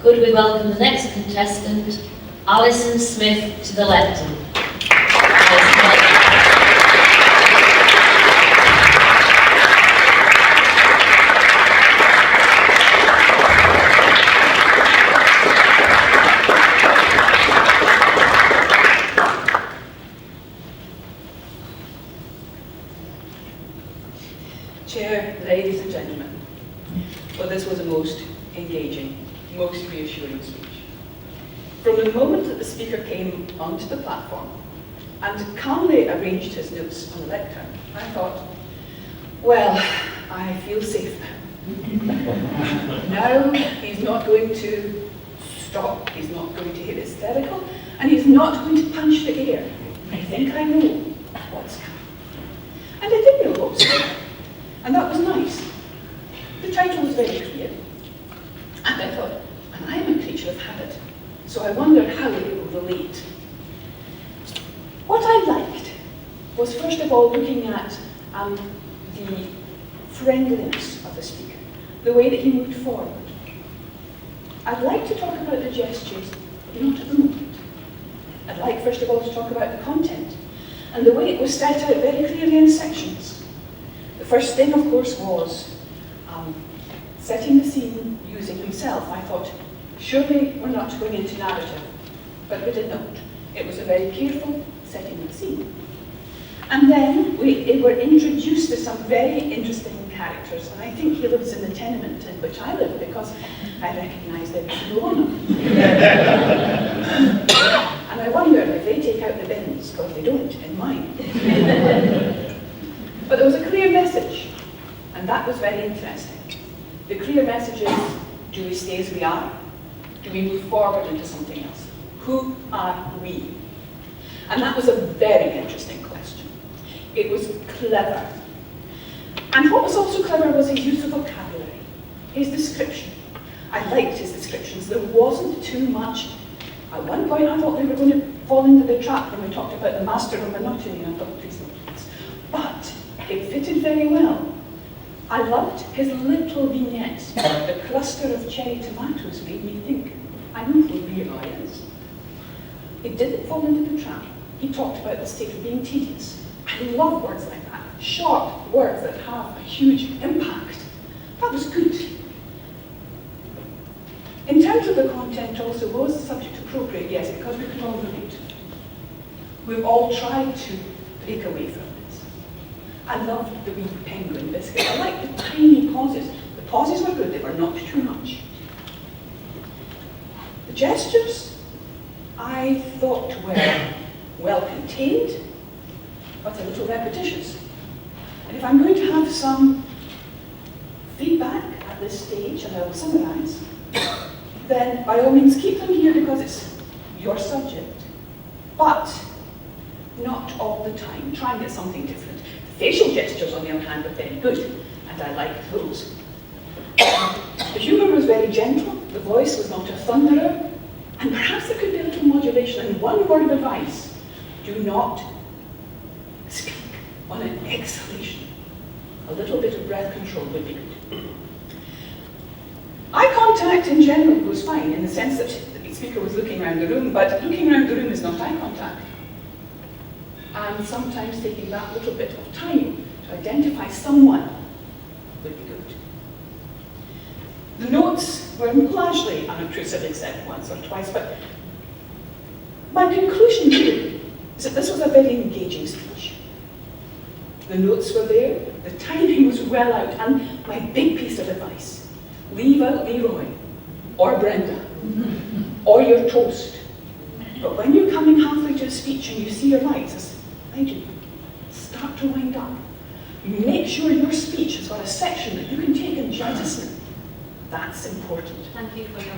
could we welcome the next contestant, Alison Smith, to the lectern. Chair, ladies and gentlemen, well, this was a most engaging, most reassuring speech. From the moment that the speaker came onto the platform and calmly arranged his notes on the lectern, I thought, well, I feel safe now. Now he's not going to stop, he's not going to get hysterical, and he's not going to punch the air. I think I know what's coming. And I did know what was coming. And that was nice. The title was very clear. And I thought, and I am a creature of habit, so I wondered how it will relate. What I liked was, first of all, looking at the friendliness of the speaker, the way that he moved forward. I'd like to talk about the gestures, but not at the moment. I'd like, first of all, to talk about the content and the way it was set out very clearly in sections. The first thing, of course, was setting the scene using himself. I thought, surely we're not going into narrative, but we did not. It was a very careful setting of the scene. And then we were introduced to some very interesting characters, and I think he lives in the tenement in which I live because I recognised every single one of them. And I wonder if they take out the bins, because they don't in mine. But there was a clear message, and that was very interesting. The clear message is, do we stay as we are? Do we move forward into something else? Who are we? And that was a very interesting question. It was clever. And what was also clever was his use of vocabulary, his description. I liked his descriptions. There wasn't too much. At one point I thought they were going to fall into the trap when we talked about the master of monotony, and I thought, please not, please. But it fitted very well. I loved his little vignettes. The cluster of cherry tomatoes made me think, I know who Leroy is. It didn't fall into the trap. He talked about the state of being tedious. I love words like that. Short words that have a huge impact. That was good. In terms of the content also, was the subject appropriate? Yes, because we could all relate. We've all tried to break away from this. I loved the wee penguin biscuit. I liked the tiny pauses. The pauses were good, they were not too much. The gestures, I thought were well contained, but a little repetitious. And if I'm going to have some feedback at this stage, and I will summarise, then by all means keep them here because it's your subject, but not all the time. Try and get something different. Facial gestures, on the other hand, were very good, and I liked those. The humour was very gentle, the voice was not a thunderer, and perhaps there could be a little modulation. And one word of advice, do not speak on an exhalation. A little bit of breath control would be good. Eye contact in general was fine, in the sense that the speaker was looking around the room, but looking around the room is not eye contact. And sometimes taking that little bit of time to identify someone would be good. The notes were largely unobtrusive, except once or twice, but my conclusion here is that this was a very engaging speech. The notes were there, the timing was well out, and my big piece of advice, leave out Leroy, or Brenda, or your toast. But when you're coming halfway to a speech and you see your lights, as I do, start to wind up. Make sure your speech has got a section that you can take and jettison. That's important. Thank you for your